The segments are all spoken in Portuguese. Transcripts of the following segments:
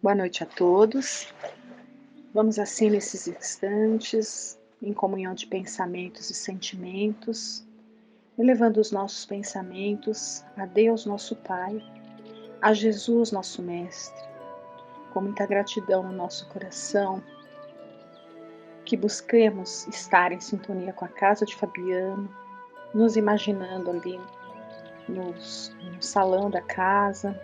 Boa noite a todos. Vamos assim nesses instantes, em comunhão de pensamentos e sentimentos, elevando os nossos pensamentos a Deus nosso Pai, a Jesus nosso Mestre, com muita gratidão no nosso coração, que busquemos estar em sintonia com a casa de Fabiano, nos imaginando ali no salão da casa,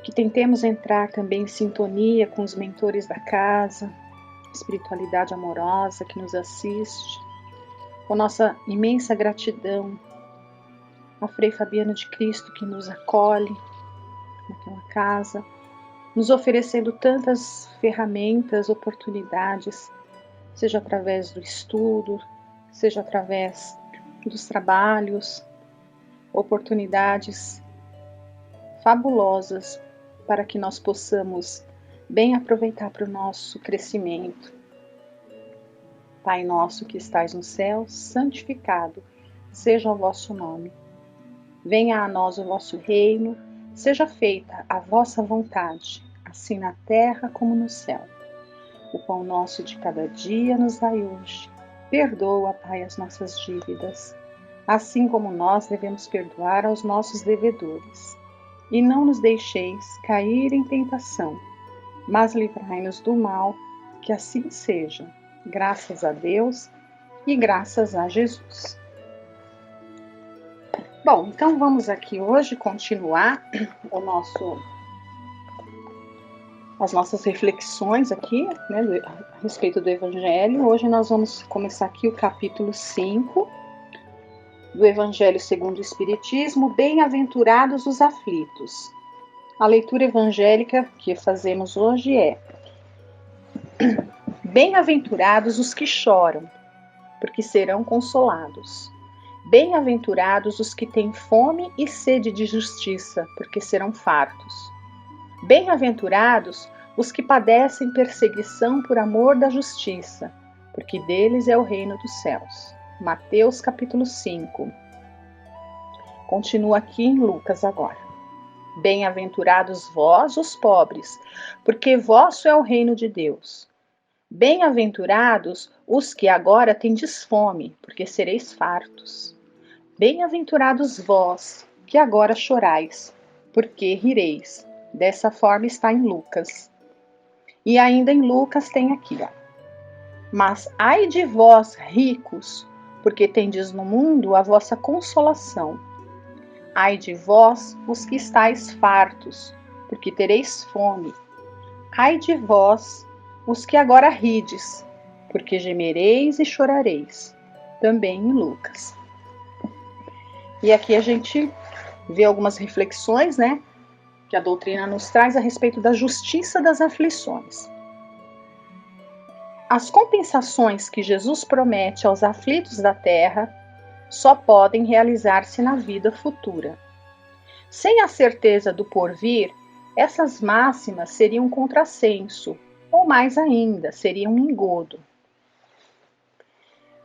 que tentemos entrar também em sintonia com os mentores da casa, espiritualidade amorosa que nos assiste, com nossa imensa gratidão a Frei Fabiano de Cristo que nos acolhe naquela casa, nos oferecendo tantas ferramentas, oportunidades, seja através do estudo, seja através dos trabalhos, oportunidades fabulosas para que nós possamos bem aproveitar para o nosso crescimento. Pai nosso que estais no céu, santificado seja o vosso nome. Venha a nós o vosso reino, seja feita a vossa vontade, assim na terra como no céu. O pão nosso de cada dia nos dai hoje. Perdoa, Pai, as nossas dívidas, assim como nós devemos perdoar aos nossos devedores. E não nos deixeis cair em tentação, mas livrai-nos do mal, que assim seja, graças a Deus e graças a Jesus. Bom, então vamos aqui hoje continuar as nossas reflexões aqui, né, a respeito do Evangelho. Hoje nós vamos começar aqui o capítulo 5 do Evangelho segundo o Espiritismo, Bem-aventurados os aflitos. A leitura evangélica que fazemos hoje é: Bem-aventurados os que choram, porque serão consolados. Bem-aventurados os que têm fome e sede de justiça, porque serão fartos. Bem-aventurados os que padecem perseguição por amor da justiça, porque deles é o reino dos céus. Mateus capítulo 5. Continua aqui em Lucas agora. Bem-aventurados vós, os pobres, porque vosso é o reino de Deus. Bem-aventurados os que agora tendes fome, porque sereis fartos. Bem-aventurados vós, que agora chorais, porque rireis. Dessa forma está em Lucas. E ainda em Lucas tem aqui, ó. Mas ai de vós, ricos, porque tendes no mundo a vossa consolação. Ai de vós, os que estáis fartos, porque tereis fome. Ai de vós, os que agora rides, porque gemereis e chorareis. Também em Lucas. E aqui a gente vê algumas reflexões, né, que a doutrina nos traz a respeito da justiça das aflições. As compensações que Jesus promete aos aflitos da terra só podem realizar-se na vida futura. Sem a certeza do porvir, essas máximas seriam um contrassenso, ou mais ainda, seriam um engodo.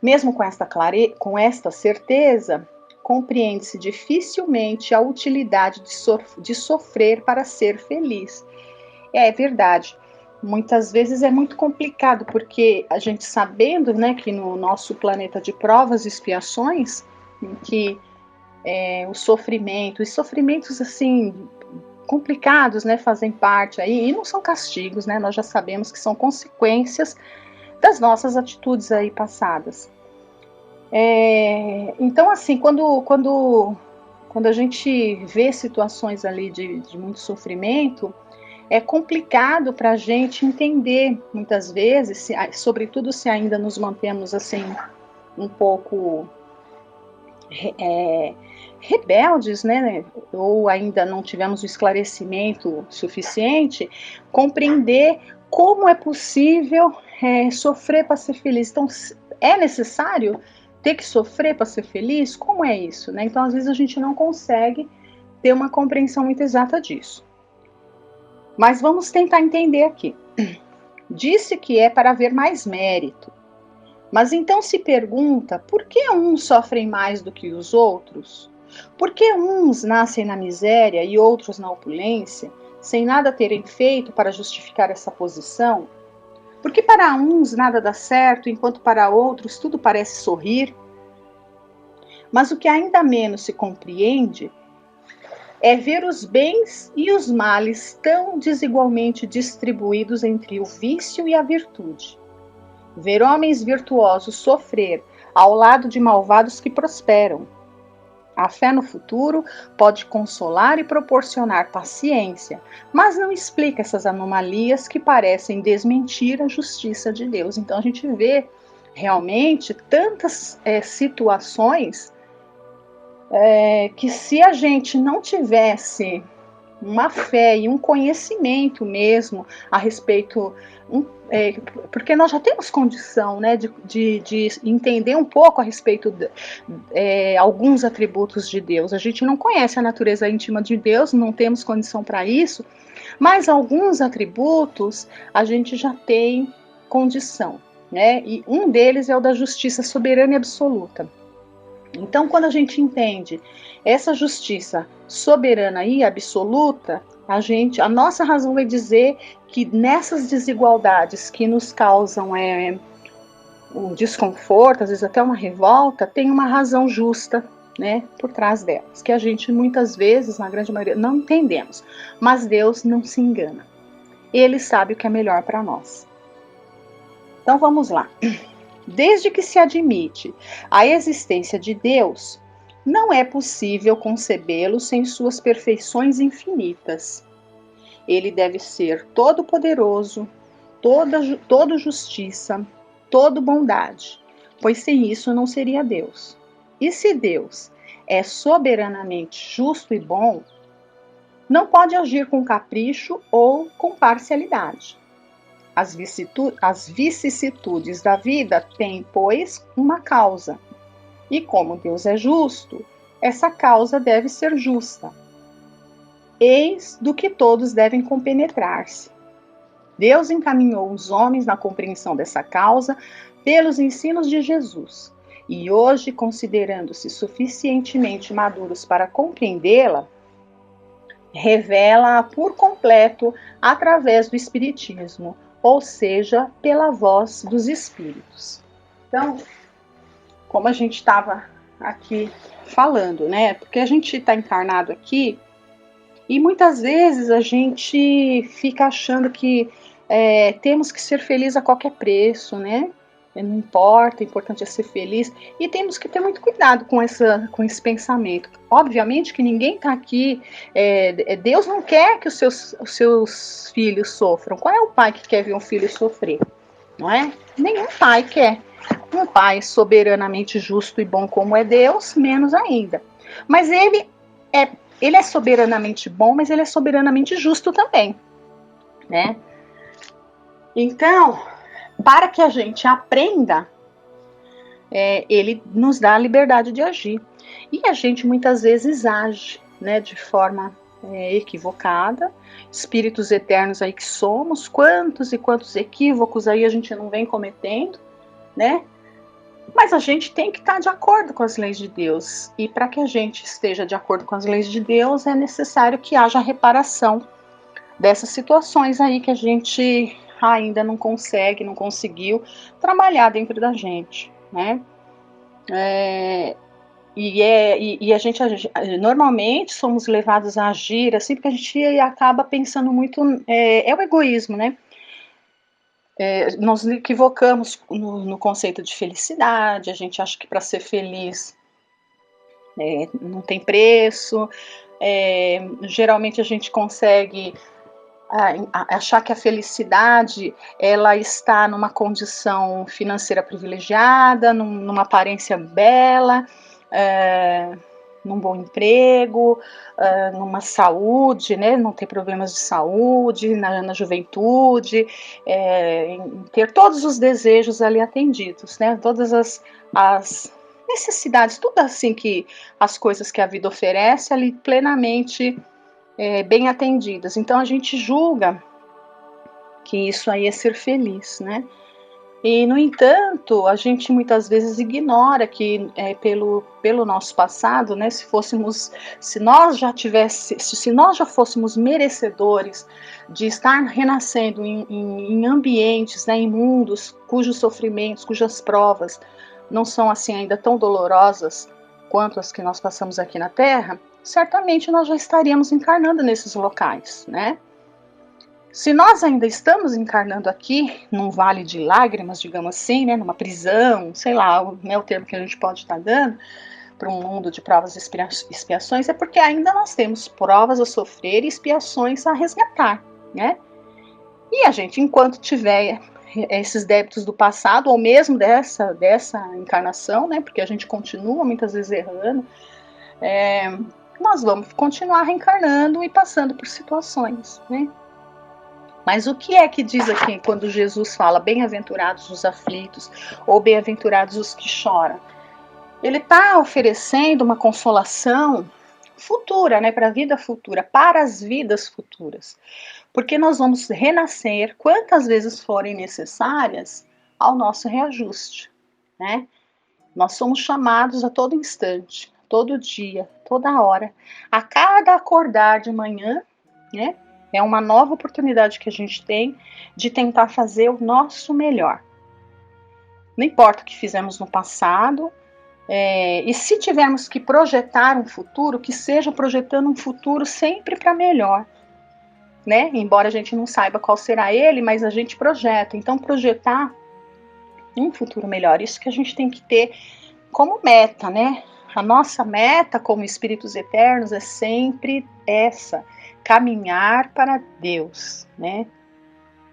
Mesmo com esta certeza, compreende-se dificilmente a utilidade de sofrer para ser feliz. É verdade, muitas vezes é muito complicado, porque a gente sabendo, né, que no nosso planeta de provas e expiações, em que os sofrimentos assim complicados, né, fazem parte aí, e não são castigos, né, nós já sabemos que são consequências das nossas atitudes aí passadas. Então, assim, quando a gente vê situações ali de muito sofrimento, é complicado para a gente entender, muitas vezes, sobretudo se ainda nos mantemos assim, um pouco rebeldes, né? Ou ainda não tivemos o esclarecimento suficiente, compreender como é possível sofrer para ser feliz. Então, é necessário ter que sofrer para ser feliz? Como é isso, né? Então, às vezes a gente não consegue ter uma compreensão muito exata disso. Mas vamos tentar entender aqui. Disse que é para haver mais mérito. Mas então se pergunta, por que uns sofrem mais do que os outros? Por que uns nascem na miséria e outros na opulência? sem nada terem feito para justificar essa posição? Porque para uns nada dá certo, enquanto para outros tudo parece sorrir. Mas o que ainda menos se compreende é ver os bens e os males tão desigualmente distribuídos entre o vício e a virtude. Ver homens virtuosos sofrer ao lado de malvados que prosperam. A fé no futuro pode consolar e proporcionar paciência, mas não explica essas anomalias que parecem desmentir a justiça de Deus. Então a gente vê realmente tantas situações que, se a gente não tivesse uma fé e um conhecimento mesmo a respeito, porque nós já temos condição, né, de entender um pouco a respeito de alguns atributos de Deus. A gente não conhece a natureza íntima de Deus, não temos condição para isso, mas alguns atributos a gente já tem condição, né? E um deles é o da justiça soberana e absoluta. Então, quando a gente entende essa justiça soberana e absoluta, a nossa razão vai dizer que nessas desigualdades que nos causam um desconforto, às vezes até uma revolta, tem uma razão justa, né, por trás delas, que a gente muitas vezes, na grande maioria, não entendemos. Mas Deus não se engana. Ele sabe o que é melhor para nós. Então vamos lá. Desde que se admite a existência de Deus, não é possível concebê-lo sem suas perfeições infinitas. Ele deve ser todo-poderoso, todo justiça, todo bondade, pois sem isso não seria Deus. E se Deus é soberanamente justo e bom, não pode agir com capricho ou com parcialidade. As vicissitudes da vida têm, pois, uma causa. E como Deus é justo, essa causa deve ser justa. Eis do que todos devem compenetrar-se. Deus encaminhou os homens na compreensão dessa causa pelos ensinos de Jesus. E hoje, considerando-se suficientemente maduros para compreendê-la, revela-a por completo através do Espiritismo, ou seja, pela voz dos Espíritos. Então, como a gente estava aqui falando, né? Porque a gente está encarnado aqui e muitas vezes a gente fica achando que temos que ser felizes a qualquer preço, né? Não importa, o importante é ser feliz. E temos que ter muito cuidado com esse pensamento. Obviamente que ninguém está aqui, Deus não quer que os seus filhos sofram. Qual é o pai que quer ver um filho sofrer? Não é? Nenhum pai quer. Um pai soberanamente justo e bom como é Deus, menos ainda. Mas ele é soberanamente bom, mas ele é soberanamente justo também, né? Então, para que a gente aprenda, ele nos dá a liberdade de agir. E a gente muitas vezes age, né, de forma equivocada. Espíritos eternos aí que somos, quantos e quantos equívocos aí a gente não vem cometendo, né? Mas a gente tem que estar de acordo com as leis de Deus. E para que a gente esteja de acordo com as leis de Deus, é necessário que haja reparação dessas situações aí que a gente ainda não conseguiu trabalhar dentro da gente, né? E a gente normalmente somos levados a agir assim, porque a gente acaba pensando muito, é o egoísmo, né? Nós equivocamos no conceito de felicidade, a gente acha que para ser feliz não tem preço, geralmente a gente consegue achar que a felicidade ela está numa condição financeira privilegiada, numa aparência bela, num bom emprego, numa saúde, né, não ter problemas de saúde, na juventude, em ter todos os desejos ali atendidos, né, todas as necessidades, tudo assim que as coisas que a vida oferece ali plenamente bem atendidas. Então a gente julga que isso aí é ser feliz, né? E, no entanto, a gente muitas vezes ignora que pelo nosso passado, né, se nós já fôssemos merecedores de estar renascendo em ambientes, né, em mundos cujos sofrimentos, cujas provas não são assim ainda tão dolorosas quanto as que nós passamos aqui na Terra, certamente nós já estaríamos encarnando nesses locais, né? Se nós ainda estamos encarnando aqui, num vale de lágrimas, digamos assim, né, numa prisão, sei lá, né, o termo que a gente pode estar dando, para um mundo de provas e expiações, é porque ainda nós temos provas a sofrer e expiações a resgatar, né? E a gente, enquanto tiver esses débitos do passado, ou mesmo dessa encarnação, né, porque a gente continua muitas vezes errando, nós vamos continuar reencarnando e passando por situações, né? Mas o que é que diz aqui quando Jesus fala bem-aventurados os aflitos ou bem-aventurados os que choram? Ele está oferecendo uma consolação futura, né, para a vida futura, para as vidas futuras. Porque nós vamos renascer quantas vezes forem necessárias ao nosso reajuste, né? Nós somos chamados a todo instante, todo dia, toda hora, a cada acordar de manhã, né? É uma nova oportunidade que a gente tem de tentar fazer o nosso melhor. Não importa o que fizemos no passado, e se tivermos que projetar um futuro, que seja projetando um futuro sempre para melhor, né? Embora a gente não saiba qual será ele, mas a gente projeta. Então, projetar um futuro melhor, isso que a gente tem que ter como meta, né? A nossa meta como espíritos eternos é sempre essa, caminhar para Deus, né?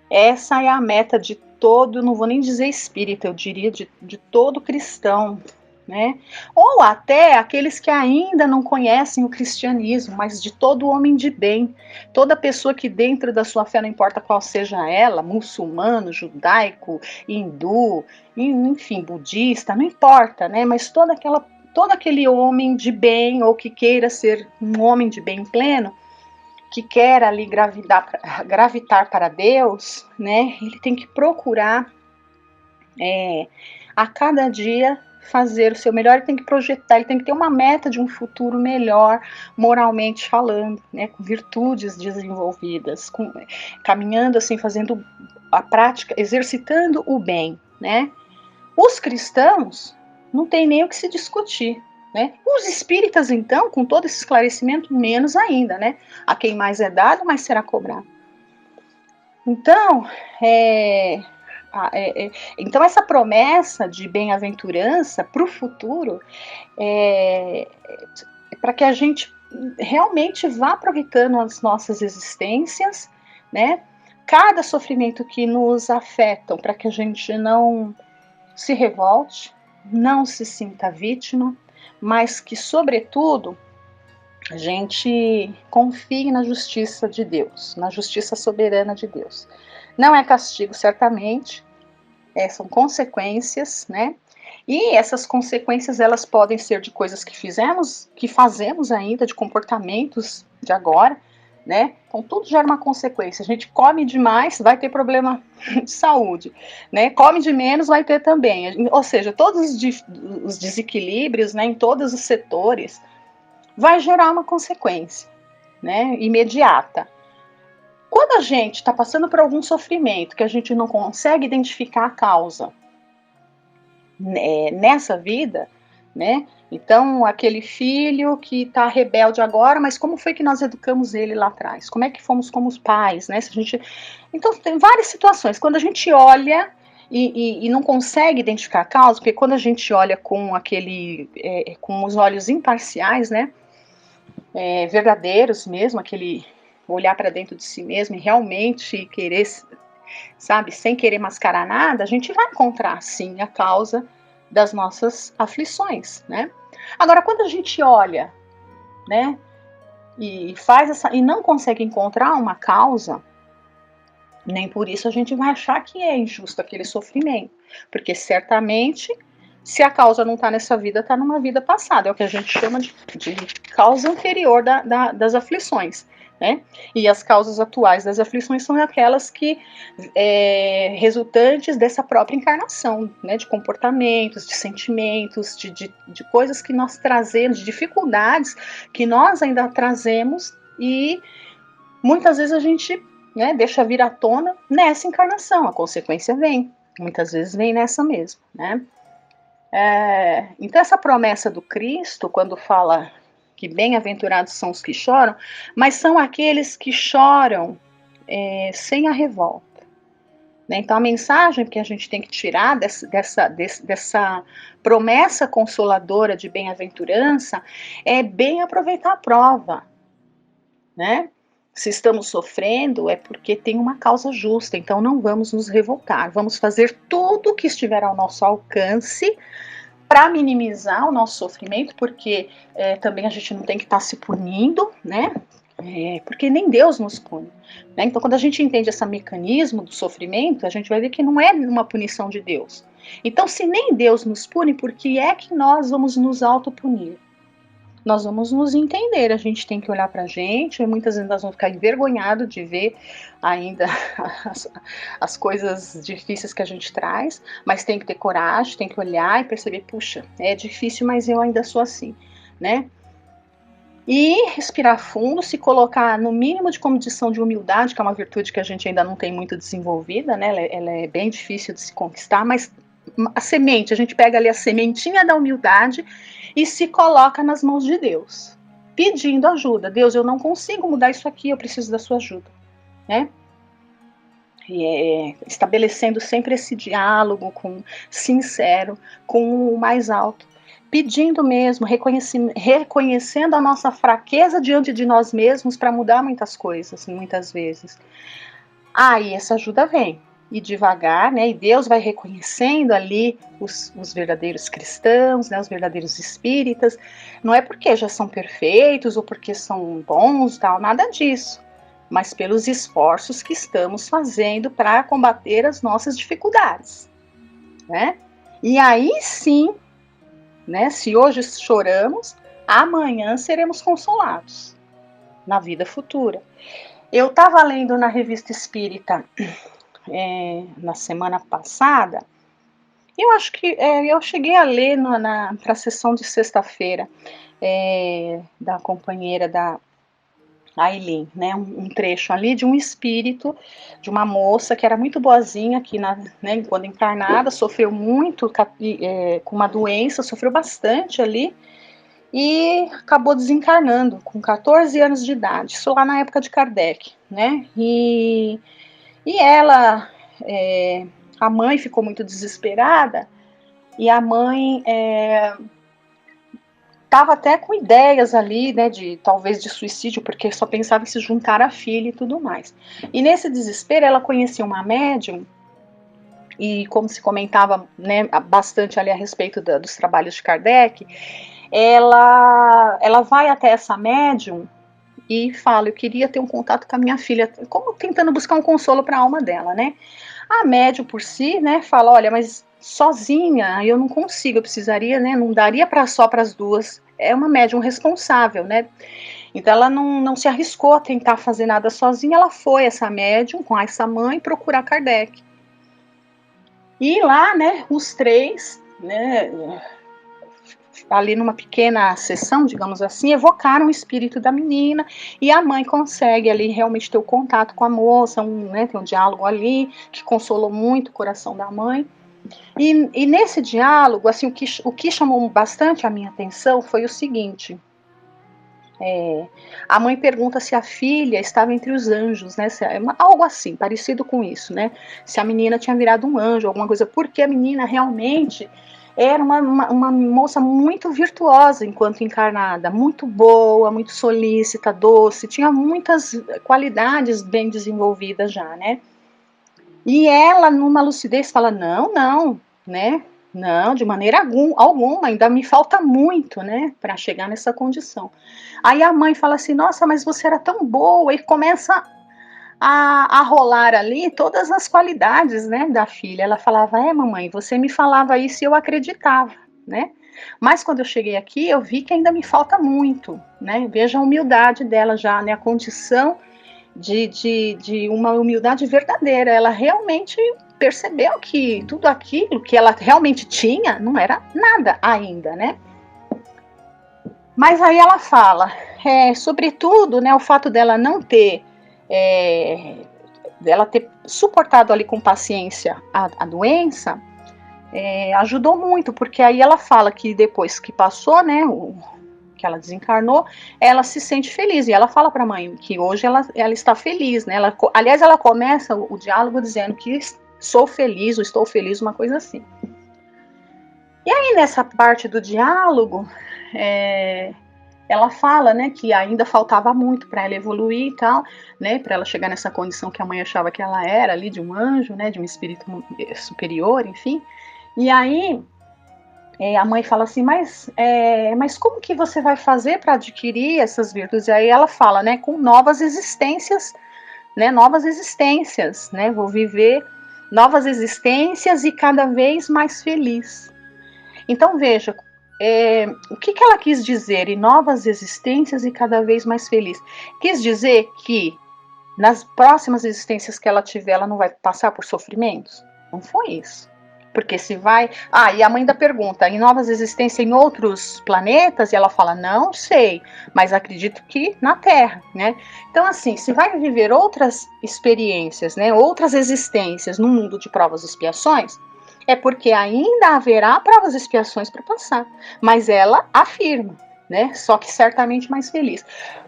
Essa é a meta de todo, não vou nem dizer espírita, eu diria de todo cristão, né? Ou até aqueles que ainda não conhecem o cristianismo, mas de todo homem de bem, toda pessoa que dentro da sua fé, não importa qual seja ela, muçulmano, judaico, hindu, enfim, budista, não importa, né? Mas todo aquele homem de bem ou que queira ser um homem de bem pleno, que quer ali gravitar para Deus, né? Ele tem que procurar a cada dia fazer o seu melhor, ele tem que projetar, ele tem que ter uma meta de um futuro melhor, moralmente falando, né, com virtudes desenvolvidas, caminhando assim, fazendo a prática, exercitando o bem, né? Os cristãos não tem nem o que se discutir, né? Os espíritas, então, com todo esse esclarecimento, menos ainda, né? A quem mais é dado, mais será cobrado. Então, então essa promessa de bem-aventurança para o futuro é para que a gente realmente vá aproveitando as nossas existências, né? Cada sofrimento que nos afetam, para que a gente não se revolte, não se sinta vítima, mas que, sobretudo, a gente confie na justiça de Deus, na justiça soberana de Deus. Não é castigo, certamente, são consequências, né? E essas consequências, elas podem ser de coisas que fizemos, que fazemos ainda, de comportamentos de agora, né? Então tudo gera uma consequência. A gente come demais, vai ter problema de saúde, né? Come de menos, vai ter também. Ou seja, todos os desequilíbrios, né, em todos os setores, vai gerar uma consequência, né, imediata. Quando a gente está passando por algum sofrimento que a gente não consegue identificar a causa, nessa vida, né? Então, aquele filho que está rebelde agora, mas como foi que nós educamos ele lá atrás? Como é que fomos como os pais, né? Se a gente... Então, tem várias situações. Quando a gente olha e não consegue identificar a causa, porque quando a gente olha com com os olhos imparciais, né? Verdadeiros mesmo, aquele olhar para dentro de si mesmo e realmente querer, sabe, sem querer mascarar nada, a gente vai encontrar sim a causa das nossas aflições, né? Agora, quando a gente olha, né, e não consegue encontrar uma causa, nem por isso a gente vai achar que é injusto aquele sofrimento, porque certamente, se a causa não está nessa vida, está numa vida passada, é o que a gente chama de causa anterior das aflições, né? E as causas atuais das aflições são aquelas que resultantes dessa própria encarnação, né? De comportamentos, de sentimentos, de coisas que nós trazemos, de dificuldades que nós ainda trazemos e muitas vezes a gente, né, deixa vir à tona nessa encarnação, a consequência vem, muitas vezes vem nessa mesmo, né? Então essa promessa do Cristo, quando fala que bem-aventurados são os que choram, mas são aqueles que choram sem a revolta. Né? Então a mensagem que a gente tem que tirar dessa promessa consoladora de bem-aventurança é bem aproveitar a prova, né? Se estamos sofrendo é porque tem uma causa justa, então não vamos nos revoltar, vamos fazer tudo o que estiver ao nosso alcance para minimizar o nosso sofrimento, porque também a gente não tem que estar se punindo, né? Porque nem Deus nos pune. Né? Então, quando a gente entende esse mecanismo do sofrimento, a gente vai ver que não é uma punição de Deus. Então, se nem Deus nos pune, por que é que nós vamos nos autopunir? Nós vamos nos entender, a gente tem que olhar pra gente, e muitas vezes nós vamos ficar envergonhados de ver ainda as coisas difíceis que a gente traz, mas tem que ter coragem, tem que olhar e perceber, puxa, é difícil, mas eu ainda sou assim, né? E respirar fundo, se colocar no mínimo de condição de humildade, que é uma virtude que a gente ainda não tem muito desenvolvida, né? Ela é bem difícil de se conquistar, mas a semente, a gente pega ali a sementinha da humildade e se coloca nas mãos de Deus, pedindo ajuda. Deus, eu não consigo mudar isso aqui, eu preciso da sua ajuda, né? E estabelecendo sempre esse diálogo sincero com o mais alto, pedindo mesmo, reconhecendo a nossa fraqueza diante de nós mesmos para mudar muitas coisas, muitas vezes. Aí essa ajuda vem. E devagar, né? E Deus vai reconhecendo ali os verdadeiros cristãos, né? Os verdadeiros espíritas. Não é porque já são perfeitos ou porque são bons, tal, nada disso. Mas pelos esforços que estamos fazendo para combater as nossas dificuldades, né? E aí sim, né? Se hoje choramos, amanhã seremos consolados na vida futura. Eu estava lendo na Revista Espírita na semana passada, eu acho que eu cheguei a ler para a sessão de sexta-feira da companheira da Aileen, né, um trecho ali de um espírito, de uma moça que era muito boazinha, que né, quando encarnada, sofreu muito com uma doença, sofreu bastante ali, e acabou desencarnando com 14 anos de idade, isso lá na época de Kardec, né, e ela, a mãe ficou muito desesperada, e a mãe estava até com ideias ali, né, talvez de suicídio, porque só pensava em se juntar à filha e tudo mais. E nesse desespero, ela conhecia uma médium, e como se comentava, né, bastante ali a respeito dos trabalhos de Kardec, ela vai até essa médium e fala, eu queria ter um contato com a minha filha, como tentando buscar um consolo para a alma dela, né? A médium por si, né, fala, olha, mas sozinha eu não consigo, eu precisaria, né, não daria só para as duas, é uma médium responsável, né? Então ela não se arriscou a tentar fazer nada sozinha, ela foi, essa médium, com essa mãe, procurar Kardec. E lá, né, os três, né, ali numa pequena sessão, digamos assim, evocaram o espírito da menina, e a mãe consegue ali realmente ter o contato com a moça, né, tem um diálogo ali, que consolou muito o coração da mãe. E nesse diálogo, assim, o que chamou bastante a minha atenção foi o seguinte, a mãe pergunta se a filha estava entre os anjos, né, algo assim, parecido com isso, né, se a menina tinha virado um anjo, alguma coisa, porque a menina realmente era uma moça muito virtuosa enquanto encarnada, muito boa, muito solícita, doce, tinha muitas qualidades bem desenvolvidas já, né, e ela, numa lucidez, fala, não, né, não, de maneira alguma, ainda me falta muito, né, para chegar nessa condição. Aí a mãe fala assim, nossa, mas você era tão boa, e começa a rolar ali todas as qualidades, né, da filha. Ela falava, mamãe, você me falava isso e eu acreditava, né. Mas quando eu cheguei aqui, eu vi que ainda me falta muito, né? Veja a humildade dela já, né? A condição de uma humildade verdadeira. Ela realmente percebeu que tudo aquilo que ela realmente tinha não era nada ainda, né? Mas aí ela fala, sobretudo, né, o fato dela não ter, dela ter suportado ali com paciência a doença, ajudou muito, porque aí ela fala que depois que passou, né, que ela desencarnou, ela se sente feliz, e ela fala para a mãe que hoje ela está feliz, né, aliás, ela começa o diálogo dizendo que sou feliz, ou estou feliz, uma coisa assim. E aí nessa parte do diálogo, ela fala, né, que ainda faltava muito para ela evoluir e tal, né, para ela chegar nessa condição que a mãe achava que ela era ali, de um anjo, né, de um espírito superior, enfim. E aí a mãe fala assim, mas como que você vai fazer para adquirir essas virtudes? E aí ela fala, né, com novas existências, né, vou viver novas existências e cada vez mais feliz. Então veja, o que ela quis dizer em novas existências e cada vez mais feliz? Quis dizer que nas próximas existências que ela tiver, ela não vai passar por sofrimentos? Não foi isso. Porque se vai... e a mãe ainda pergunta, em novas existências em outros planetas? E ela fala, não sei, mas acredito que na Terra, né? Então, assim, se vai viver outras experiências, né, outras existências no mundo de provas e expiações, é porque ainda haverá provas e expiações para passar. Mas ela afirma, né? Só que certamente mais feliz.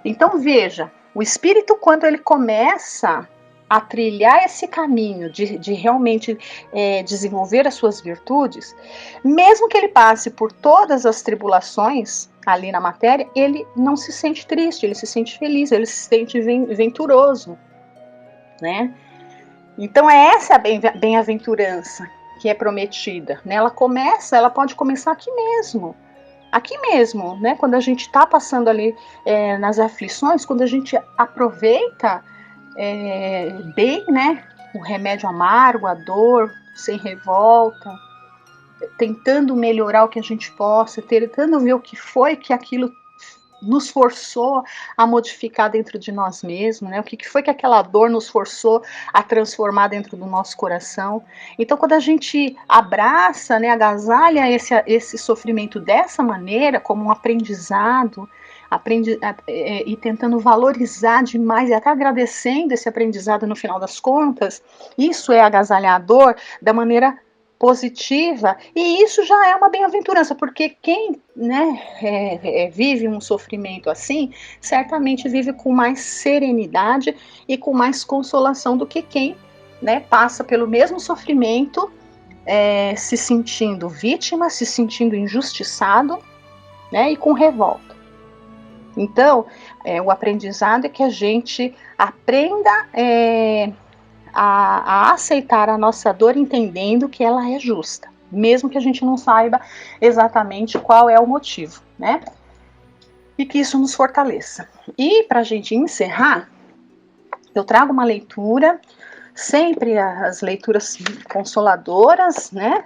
Então, veja, o espírito, quando ele começa a trilhar esse caminho de realmente desenvolver as suas virtudes, mesmo que ele passe por todas as tribulações ali na matéria, ele não se sente triste, ele se sente feliz, ele se sente venturoso, né? Então essa é a bem-aventurança que é prometida, né? Ela pode começar aqui mesmo, né? Quando a gente está passando ali nas aflições, quando a gente aproveita bem, né? O remédio amargo, a dor, sem revolta, tentando melhorar o que a gente possa, tentando ver o que foi que aquilo nos forçou a modificar dentro de nós mesmos, né? O que foi que aquela dor nos forçou a transformar dentro do nosso coração. Então, quando a gente abraça, né, agasalha esse sofrimento dessa maneira, como um aprendizado, e tentando valorizar demais e até agradecendo esse aprendizado no final das contas, isso é agasalhar a dor da maneira positiva, e isso já é uma bem-aventurança, porque quem, né, vive um sofrimento assim, certamente vive com mais serenidade e com mais consolação do que quem, né, passa pelo mesmo sofrimento, se sentindo vítima, se sentindo injustiçado, né, e com revolta. Então, o aprendizado é que a gente aprenda a aceitar a nossa dor, entendendo que ela é justa, mesmo que a gente não saiba exatamente qual é o motivo, né? E que isso nos fortaleça. E para a gente encerrar, eu trago uma leitura, sempre as leituras consoladoras, né?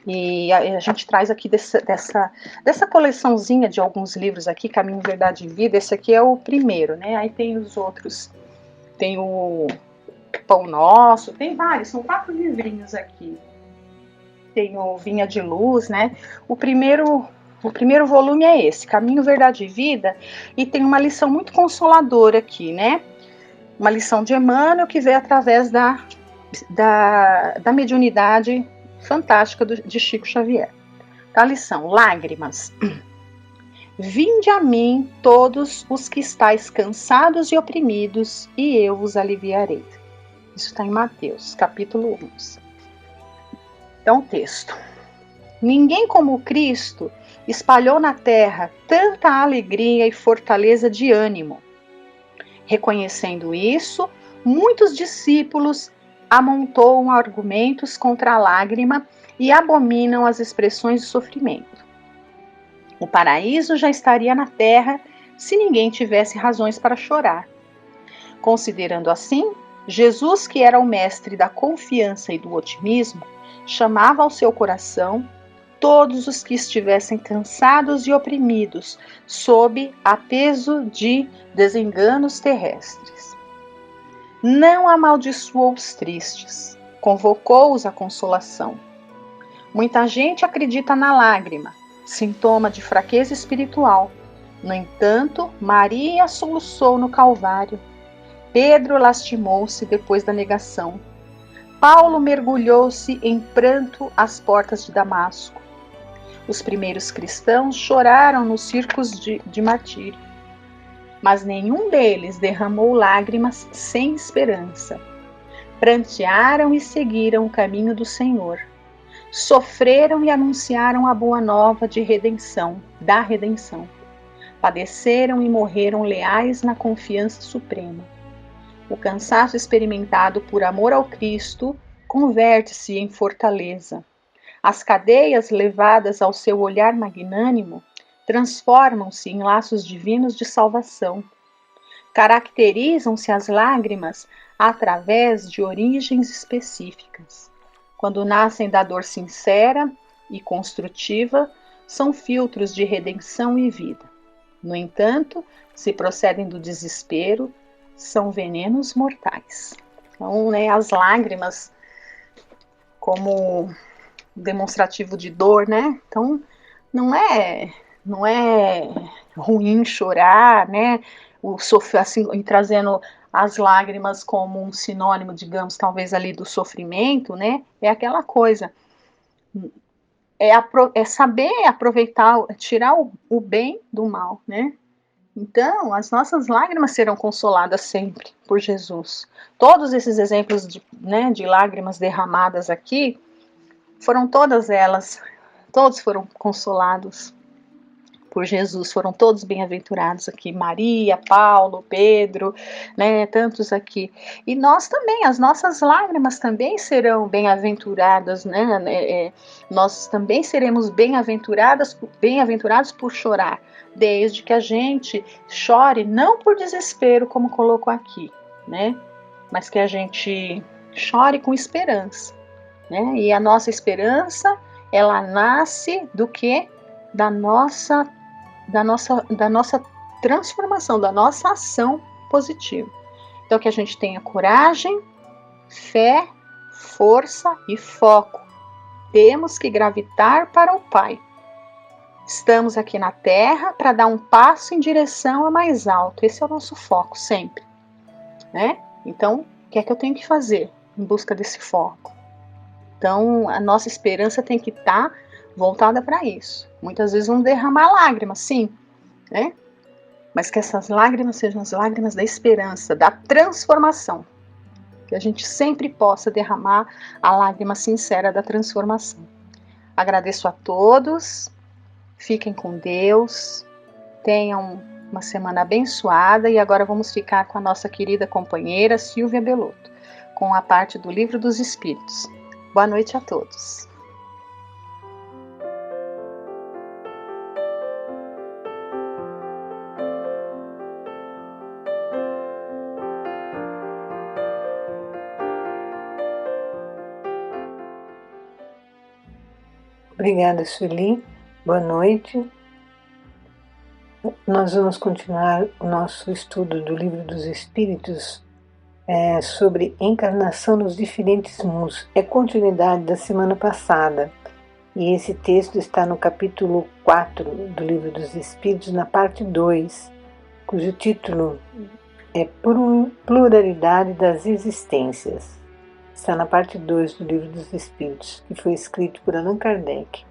E a gente traz aqui dessa coleçãozinha de alguns livros aqui, Caminho, Verdade e Vida. Esse aqui é o primeiro, né? Aí tem os outros, tem o Pão Nosso, tem vários, são 4 livrinhos aqui. Tem o Vinha de Luz, né? O primeiro volume é esse, Caminho, Verdade e Vida, e tem uma lição muito consoladora aqui, né? Uma lição de Emmanuel que veio através da mediunidade fantástica de Chico Xavier. A lição, lágrimas. Vinde a mim todos os que estáis cansados e oprimidos, e eu vos aliviarei. Isso está em Mateus, capítulo 11. Então, o texto. Ninguém como Cristo espalhou na terra tanta alegria e fortaleza de ânimo. Reconhecendo isso, muitos discípulos amontoam argumentos contra a lágrima e abominam as expressões de sofrimento. O paraíso já estaria na terra se ninguém tivesse razões para chorar. Considerando assim, Jesus, que era o mestre da confiança e do otimismo, chamava ao seu coração todos os que estivessem cansados e oprimidos, sob a peso de desenganos terrestres. Não amaldiçoou os tristes, convocou-os à consolação. Muita gente acredita na lágrima, sintoma de fraqueza espiritual. No entanto, Maria soluçou no Calvário. Pedro lastimou-se depois da negação. Paulo mergulhou-se em pranto às portas de Damasco. Os primeiros cristãos choraram nos circos de martírio, mas nenhum deles derramou lágrimas sem esperança. Prantearam e seguiram o caminho do Senhor. Sofreram e anunciaram a boa nova de redenção, da redenção. Padeceram e morreram leais na confiança suprema. O cansaço experimentado por amor ao Cristo converte-se em fortaleza. As cadeias levadas ao seu olhar magnânimo transformam-se em laços divinos de salvação. Caracterizam-se as lágrimas através de origens específicas. Quando nascem da dor sincera e construtiva, são filtros de redenção e vida. No entanto, se procedem do desespero, são venenos mortais. Então, as lágrimas como demonstrativo de dor, Então, não é ruim chorar, O sofrer, assim, trazendo as lágrimas como um sinônimo, digamos, talvez ali do sofrimento, É aquela coisa, é saber aproveitar, tirar o bem do mal, Então, as nossas lágrimas serão consoladas sempre por Jesus. Todos esses exemplos de lágrimas derramadas aqui, foram todas elas, todos foram consolados por Jesus, foram todos bem-aventurados aqui, Maria, Paulo, Pedro, tantos aqui. E nós também, as nossas lágrimas também serão bem-aventuradas, nós também seremos bem-aventurados por chorar, desde que a gente chore, não por desespero, como colocou aqui, mas que a gente chore com esperança, E a nossa esperança, ela nasce do quê? Da nossa transformação, da nossa ação positiva. Então, que a gente tenha coragem, fé, força e foco. Temos que gravitar para o Pai. Estamos aqui na Terra para dar um passo em direção ao mais alto. Esse é o nosso foco sempre, Então, o que é que eu tenho que fazer em busca desse foco? Então, a nossa esperança tem que estar voltada para isso. Muitas vezes vamos derramar lágrimas, sim, Mas que essas lágrimas sejam as lágrimas da esperança, da transformação. Que a gente sempre possa derramar a lágrima sincera da transformação. Agradeço a todos, fiquem com Deus, tenham uma semana abençoada e agora vamos ficar com a nossa querida companheira Silvia Belotto, com a parte do Livro dos Espíritos. Boa noite a todos. Obrigada, Sueli. Boa noite. Nós vamos continuar o nosso estudo do Livro dos Espíritos sobre encarnação nos diferentes mundos. É continuidade da semana passada. E esse texto está no capítulo 4 do Livro dos Espíritos, na parte 2, cujo título é Pluralidade das Existências. Está na parte 2 do Livro dos Espíritos, que foi escrito por Allan Kardec.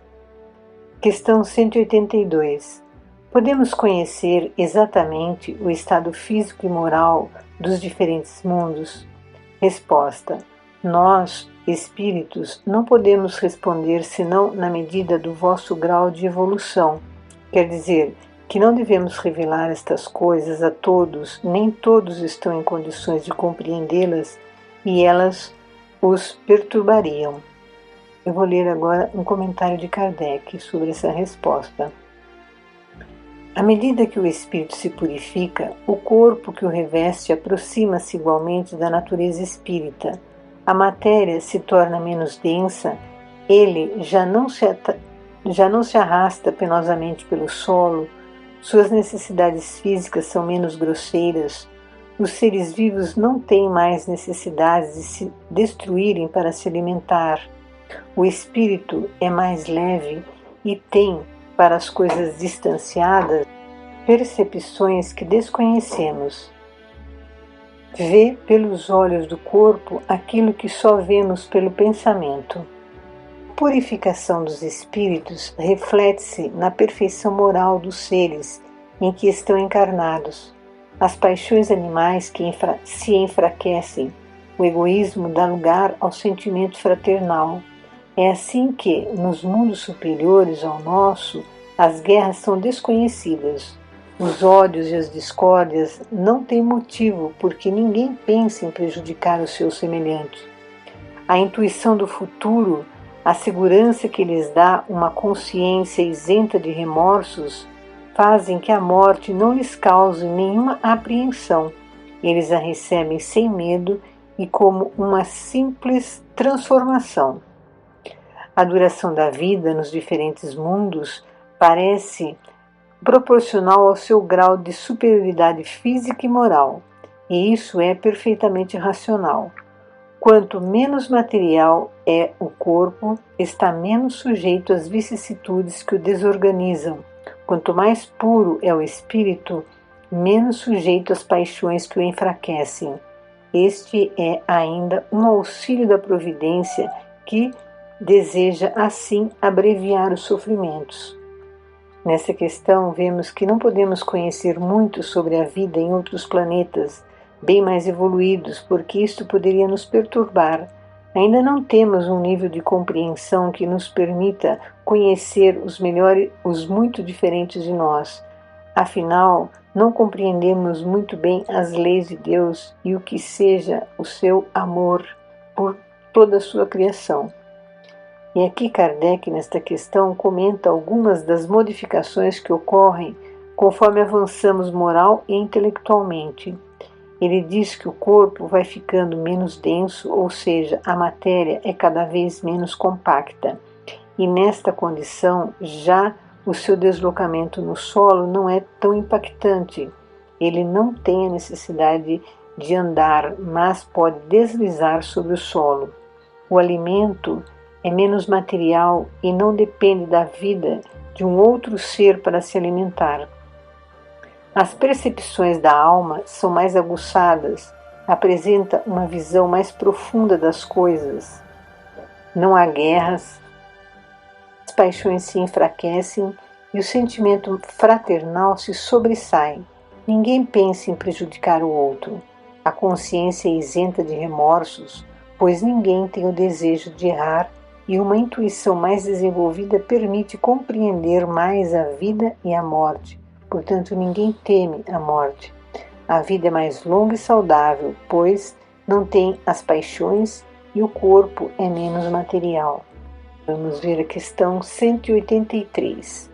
Questão 182. Podemos conhecer exatamente o estado físico e moral dos diferentes mundos? Resposta. Nós, espíritos, não podemos responder senão na medida do vosso grau de evolução. Quer dizer, que não devemos revelar estas coisas a todos, nem todos estão em condições de compreendê-las e elas os perturbariam. Eu vou ler agora um comentário de Kardec sobre essa resposta. À medida que o espírito se purifica, o corpo que o reveste aproxima-se igualmente da natureza espírita. A matéria se torna menos densa, ele já não se já não se arrasta penosamente pelo solo, suas necessidades físicas são menos grosseiras, os seres vivos não têm mais necessidade de se destruírem para se alimentar. O espírito é mais leve e tem, para as coisas distanciadas, percepções que desconhecemos. Vê pelos olhos do corpo aquilo que só vemos pelo pensamento. A purificação dos espíritos reflete-se na perfeição moral dos seres em que estão encarnados. As paixões animais que se enfraquecem, o egoísmo dá lugar ao sentimento fraternal. É assim que, nos mundos superiores ao nosso, as guerras são desconhecidas. Os ódios e as discórdias não têm motivo, porque ninguém pensa em prejudicar o seu semelhante. A intuição do futuro, a segurança que lhes dá uma consciência isenta de remorsos, fazem que a morte não lhes cause nenhuma apreensão. Eles a recebem sem medo e como uma simples transformação. A duração da vida nos diferentes mundos parece proporcional ao seu grau de superioridade física e moral, e isso é perfeitamente racional. Quanto menos material é o corpo, está menos sujeito às vicissitudes que o desorganizam. Quanto mais puro é o espírito, menos sujeito às paixões que o enfraquecem. Este é ainda um auxílio da providência que deseja assim abreviar os sofrimentos. Nessa questão, vemos que não podemos conhecer muito sobre a vida em outros planetas, bem mais evoluídos, porque isto poderia nos perturbar. Ainda não temos um nível de compreensão que nos permita conhecer os muito diferentes de nós. Afinal, não compreendemos muito bem as leis de Deus e o que seja o seu amor por toda a sua criação. E aqui Kardec, nesta questão, comenta algumas das modificações que ocorrem conforme avançamos moral e intelectualmente. Ele diz que o corpo vai ficando menos denso, ou seja, a matéria é cada vez menos compacta. E nesta condição, já o seu deslocamento no solo não é tão impactante. Ele não tem a necessidade de andar, mas pode deslizar sobre o solo. O alimento é menos material e não depende da vida de um outro ser para se alimentar. As percepções da alma são mais aguçadas, apresenta uma visão mais profunda das coisas. Não há guerras, as paixões se enfraquecem e o sentimento fraternal se sobressai. Ninguém pensa em prejudicar o outro. A consciência é isenta de remorsos, pois ninguém tem o desejo de errar e uma intuição mais desenvolvida permite compreender mais a vida e a morte. Portanto, ninguém teme a morte. A vida é mais longa e saudável, pois não tem as paixões e o corpo é menos material. Vamos ver a questão 183.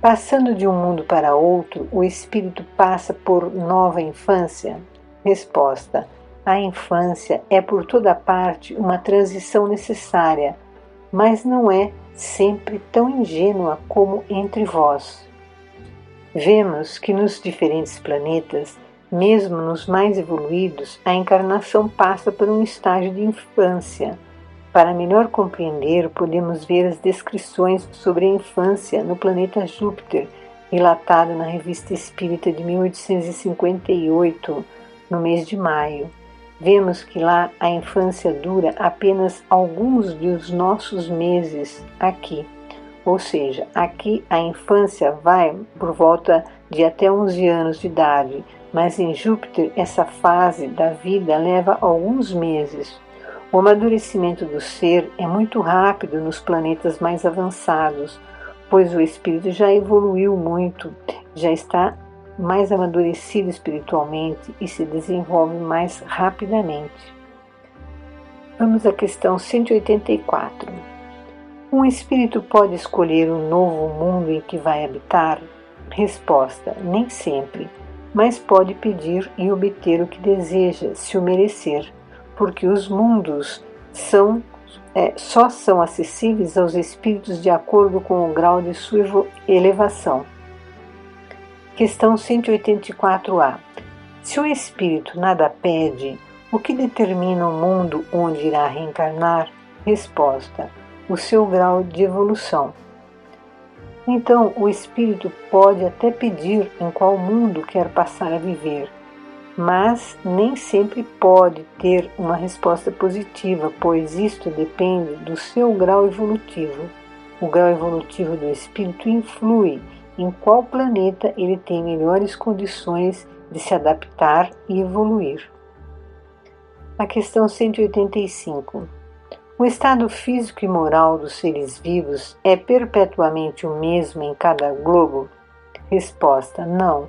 Passando de um mundo para outro, o espírito passa por nova infância? Resposta: a infância é por toda parte uma transição necessária, mas não é sempre tão ingênua como entre vós. Vemos que nos diferentes planetas, mesmo nos mais evoluídos, a encarnação passa por um estágio de infância. Para melhor compreender, podemos ver as descrições sobre a infância no planeta Júpiter, relatado na Revista Espírita de 1858, no mês de maio. Vemos que lá a infância dura apenas alguns dos nossos meses aqui. Ou seja, aqui a infância vai por volta de até 11 anos de idade, mas em Júpiter essa fase da vida leva alguns meses. O amadurecimento do ser é muito rápido nos planetas mais avançados, pois o espírito já evoluiu muito, já está mais amadurecido espiritualmente e se desenvolve mais rapidamente. Vamos à questão 184. Um espírito pode escolher o novo mundo em que vai habitar? Resposta: nem sempre, mas pode pedir e obter o que deseja, se o merecer, porque os mundos são só são acessíveis aos espíritos de acordo com o grau de sua elevação. Questão 184A. Se o espírito nada pede, o que determina o mundo onde irá reencarnar? Resposta: o seu grau de evolução. Então, o espírito pode até pedir em qual mundo quer passar a viver, mas nem sempre pode ter uma resposta positiva, pois isto depende do seu grau evolutivo. O grau evolutivo do espírito influi em qual planeta ele tem melhores condições de se adaptar e evoluir. A questão 185. O estado físico e moral dos seres vivos é perpetuamente o mesmo em cada globo? Resposta: não.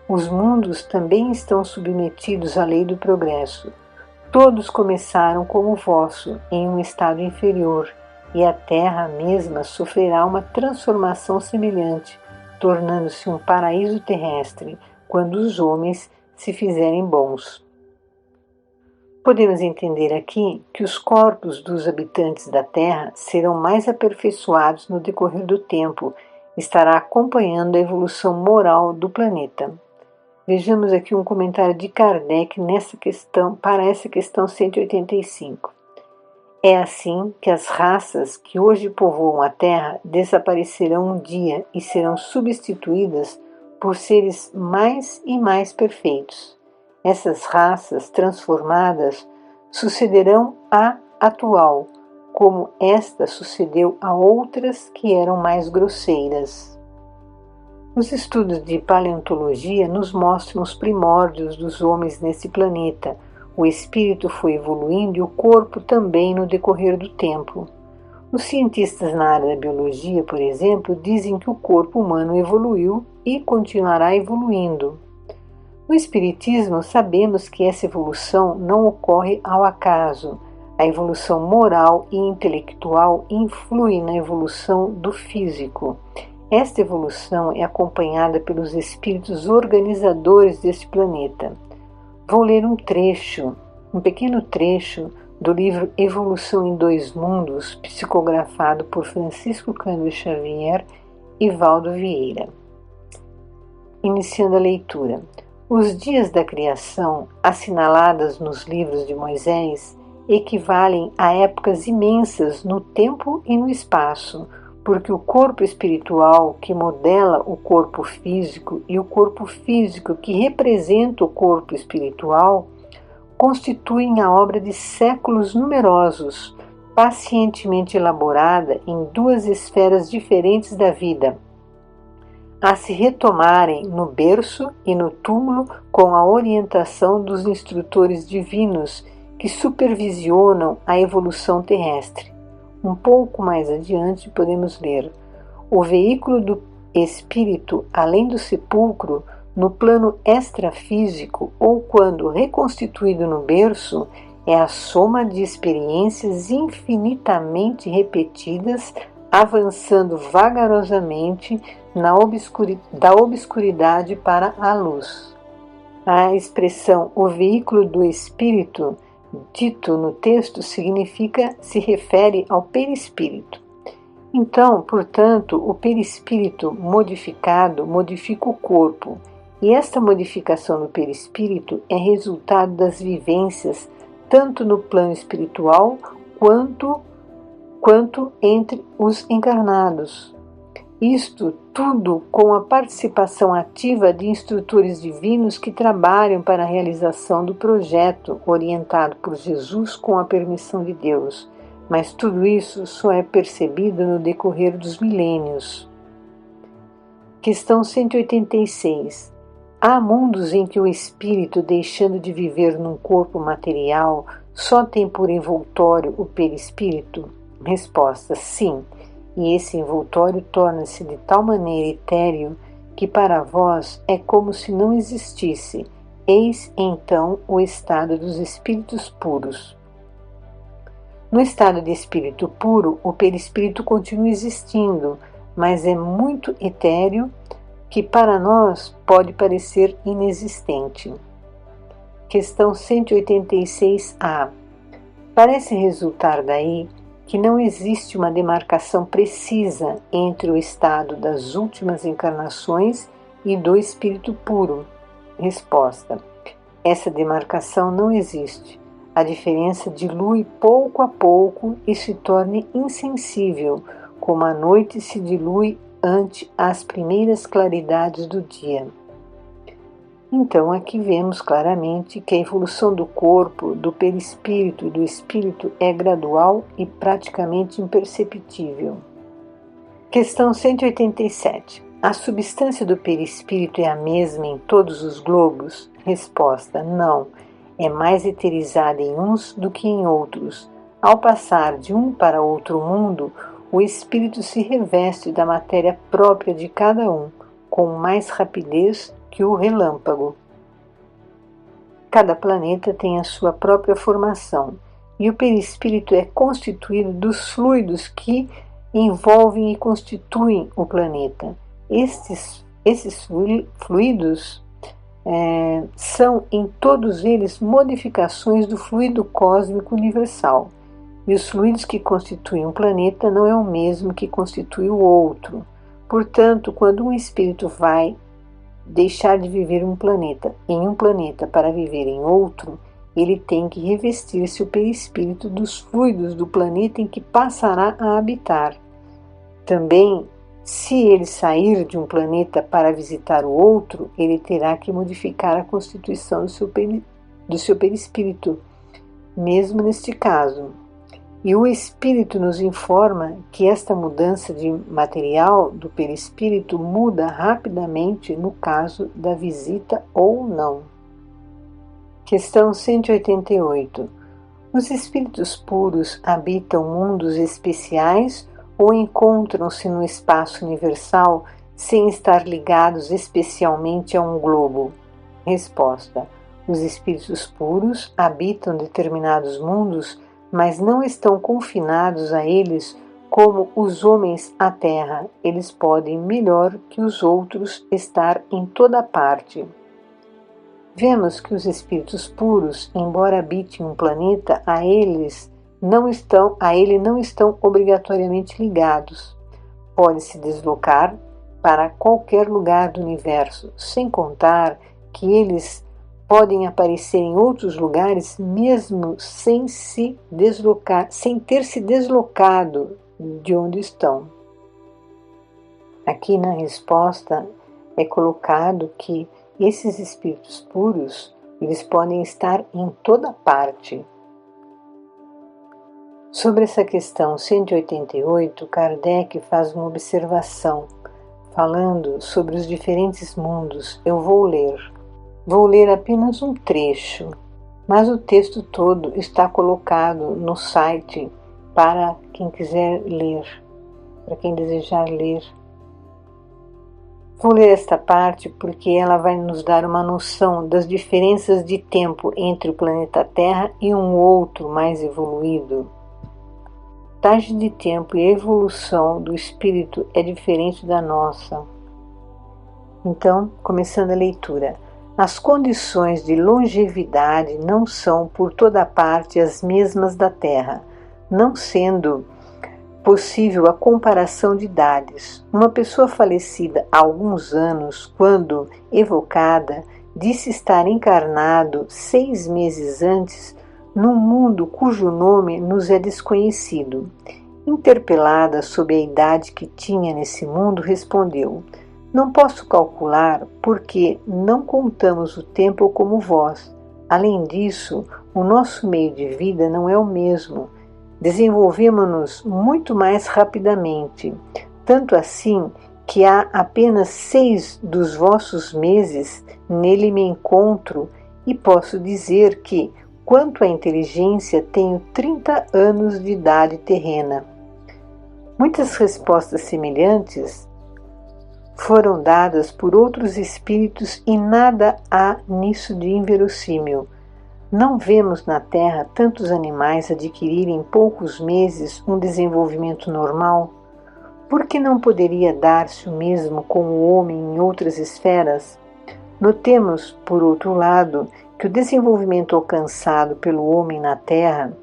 Os mundos também estão submetidos à lei do progresso. Todos começaram como o vosso, em um estado inferior, e a Terra mesma sofrerá uma transformação semelhante, tornando-se um paraíso terrestre, quando os homens se fizerem bons. Podemos entender aqui que os corpos dos habitantes da Terra serão mais aperfeiçoados no decorrer do tempo, estará acompanhando a evolução moral do planeta. Vejamos aqui um comentário de Kardec para essa questão 185. É assim que as raças que hoje povoam a Terra desaparecerão um dia e serão substituídas por seres mais e mais perfeitos. Essas raças transformadas sucederão à atual, como esta sucedeu a outras que eram mais grosseiras. Os estudos de paleontologia nos mostram os primórdios dos homens nesse planeta. O espírito foi evoluindo e o corpo também no decorrer do tempo. Os cientistas na área da biologia, por exemplo, dizem que o corpo humano evoluiu e continuará evoluindo. No Espiritismo, sabemos que essa evolução não ocorre ao acaso. A evolução moral e intelectual influi na evolução do físico. Esta evolução é acompanhada pelos espíritos organizadores deste planeta. Vou ler um pequeno trecho do livro Evolução em Dois Mundos, psicografado por Francisco Cândido Xavier e Valdo Vieira. Iniciando a leitura. Os dias da criação, assinaladas nos livros de Moisés, equivalem a épocas imensas no tempo e no espaço, porque o corpo espiritual que modela o corpo físico e o corpo físico que representa o corpo espiritual constituem a obra de séculos numerosos, pacientemente elaborada em duas esferas diferentes da vida, a se retomarem no berço e no túmulo com a orientação dos instrutores divinos que supervisionam a evolução terrestre. Um pouco mais adiante podemos ler: o veículo do espírito, além do sepulcro, no plano extrafísico ou quando reconstituído no berço, é a soma de experiências infinitamente repetidas, avançando vagarosamente da obscuridade para a luz. A expressão "o veículo do espírito", dito no texto, se refere ao perispírito. Então, portanto, o perispírito modificado modifica o corpo, e esta modificação do perispírito é resultado das vivências tanto no plano espiritual quanto entre os encarnados. Isto tudo com a participação ativa de instrutores divinos que trabalham para a realização do projeto orientado por Jesus com a permissão de Deus. Mas tudo isso só é percebido no decorrer dos milênios. Questão 186. Há mundos em que o espírito, deixando de viver num corpo material, só tem por envoltório o perispírito? Resposta: sim. E esse envoltório torna-se de tal maneira etéreo que para vós é como se não existisse. Eis então o estado dos espíritos puros. No estado de espírito puro, o perispírito continua existindo, mas é muito etéreo que para nós pode parecer inexistente. Questão 186A. Parece resultar daí que não existe uma demarcação precisa entre o estado das últimas encarnações e do espírito puro. Resposta: essa demarcação não existe. A diferença dilui pouco a pouco e se torna insensível, como a noite se dilui ante as primeiras claridades do dia. Então aqui vemos claramente que a evolução do corpo, do perispírito e do espírito é gradual e praticamente imperceptível. Questão 187. A substância do perispírito é a mesma em todos os globos? Resposta: não. É mais eterizada em uns do que em outros. Ao passar de um para outro mundo, o espírito se reveste da matéria própria de cada um, com mais rapidez que o relâmpago. Cada planeta tem a sua própria formação, e o perispírito é constituído dos fluidos que envolvem e constituem o planeta. Esses fluidos são em todos eles modificações do fluido cósmico universal. E os fluidos que constituem um planeta não é o mesmo que constitui o outro. Portanto, quando um espírito vai deixar de viver em um planeta para viver em outro, ele tem que revestir-se o perispírito dos fluidos do planeta em que passará a habitar. Também, se ele sair de um planeta para visitar o outro, ele terá que modificar a constituição do seu perispírito, mesmo neste caso. E o Espírito nos informa que esta mudança de material do perispírito muda rapidamente no caso da visita ou não. Questão 188. Os espíritos puros habitam mundos especiais ou encontram-se no espaço universal sem estar ligados especialmente a um globo? Resposta: os espíritos puros habitam determinados mundos, mas não estão confinados a eles como os homens à terra. Eles podem, melhor que os outros, estar em toda parte. Vemos que os espíritos puros, embora habitem um planeta, a ele não estão obrigatoriamente ligados. Podem se deslocar para qualquer lugar do universo, sem contar que eles podem aparecer em outros lugares mesmo sem ter se deslocado de onde estão. Aqui na resposta é colocado que esses espíritos puros, eles podem estar em toda parte. Sobre essa questão 188, Kardec faz uma observação, falando sobre os diferentes mundos. Eu vou ler apenas um trecho, mas o texto todo está colocado no site para quem quiser ler, para quem desejar ler. Vou ler esta parte porque ela vai nos dar uma noção das diferenças de tempo entre o planeta Terra e um outro mais evoluído. A taxa de tempo e a evolução do espírito é diferente da nossa. Então, começando a leitura. As condições de longevidade não são por toda parte as mesmas da Terra, não sendo possível a comparação de idades. Uma pessoa falecida há alguns anos, quando evocada, disse estar encarnado 6 meses antes num mundo cujo nome nos é desconhecido. Interpelada sobre a idade que tinha nesse mundo, respondeu: não posso calcular porque não contamos o tempo como vós. Além disso, o nosso meio de vida não é o mesmo. Desenvolvemos-nos muito mais rapidamente, tanto assim que há apenas 6 dos vossos meses nele me encontro e posso dizer que, quanto à inteligência, tenho 30 anos de idade terrena. Muitas respostas semelhantes foram dadas por outros espíritos e nada há nisso de inverossímil. Não vemos na Terra tantos animais adquirirem em poucos meses um desenvolvimento normal? Por que não poderia dar-se o mesmo com o homem em outras esferas? Notemos, por outro lado, que o desenvolvimento alcançado pelo homem na Terra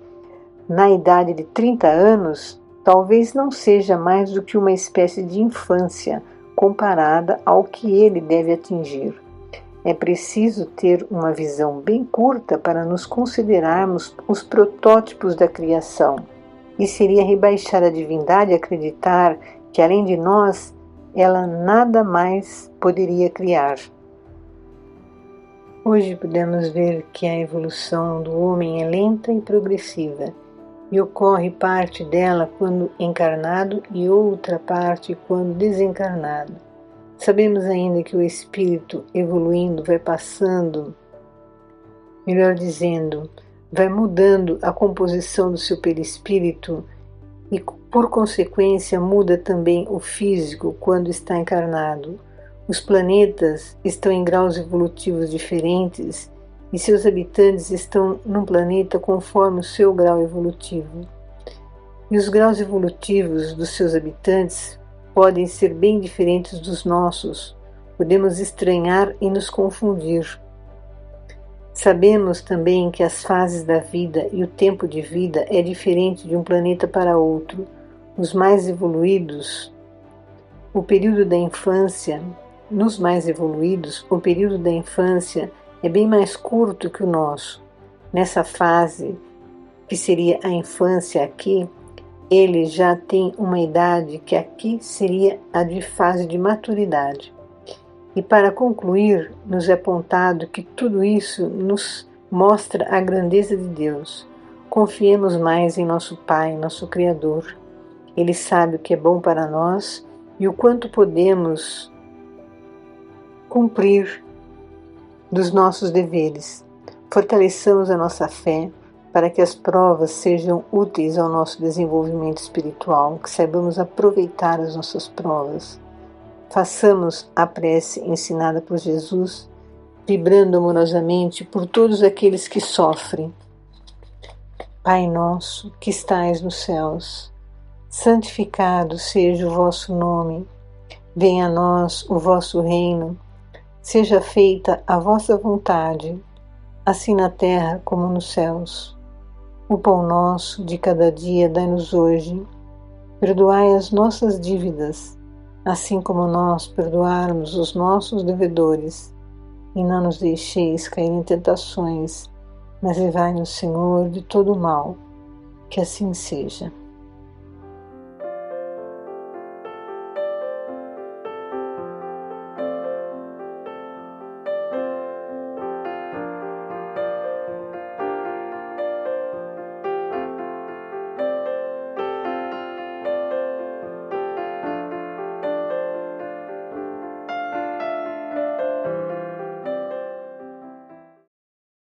na idade de 30 anos, talvez não seja mais do que uma espécie de infância comparada ao que ele deve atingir. É preciso ter uma visão bem curta para nos considerarmos os protótipos da criação, e seria rebaixar a divindade acreditar que, além de nós, ela nada mais poderia criar. Hoje podemos ver que a evolução do homem é lenta e progressiva, e ocorre parte dela quando encarnado e outra parte quando desencarnado. Sabemos ainda que o espírito evoluindo vai passando, melhor dizendo, vai mudando a composição do seu perispírito e, por consequência, muda também o físico quando está encarnado. Os planetas estão em graus evolutivos diferentes e seus habitantes estão num planeta conforme o seu grau evolutivo. E os graus evolutivos dos seus habitantes podem ser bem diferentes dos nossos. Podemos estranhar e nos confundir. Sabemos também que as fases da vida e o tempo de vida é diferente de um planeta para outro. Os mais evoluídos, o período da infância, nos mais evoluídos, o período da infância é bem mais curto que o nosso. Nessa fase, que seria a infância aqui, ele já tem uma idade que aqui seria a de fase de maturidade. E para concluir, nos é apontado que tudo isso nos mostra a grandeza de Deus. Confiemos mais em nosso Pai, nosso Criador. Ele sabe o que é bom para nós e o quanto podemos cumprir dos nossos deveres. Fortaleçamos a nossa fé para que as provas sejam úteis ao nosso desenvolvimento espiritual, que saibamos aproveitar as nossas provas. Façamos a prece ensinada por Jesus, vibrando amorosamente por todos aqueles que sofrem. Pai nosso, que estais nos céus, santificado seja o vosso nome. Venha a nós o vosso reino. Seja feita a vossa vontade, assim na terra como nos céus. O pão nosso de cada dia dai-nos hoje. Perdoai as nossas dívidas, assim como nós perdoarmos os nossos devedores. E não nos deixeis cair em tentações, mas livrai-nos, Senhor, de todo o mal. Que assim seja.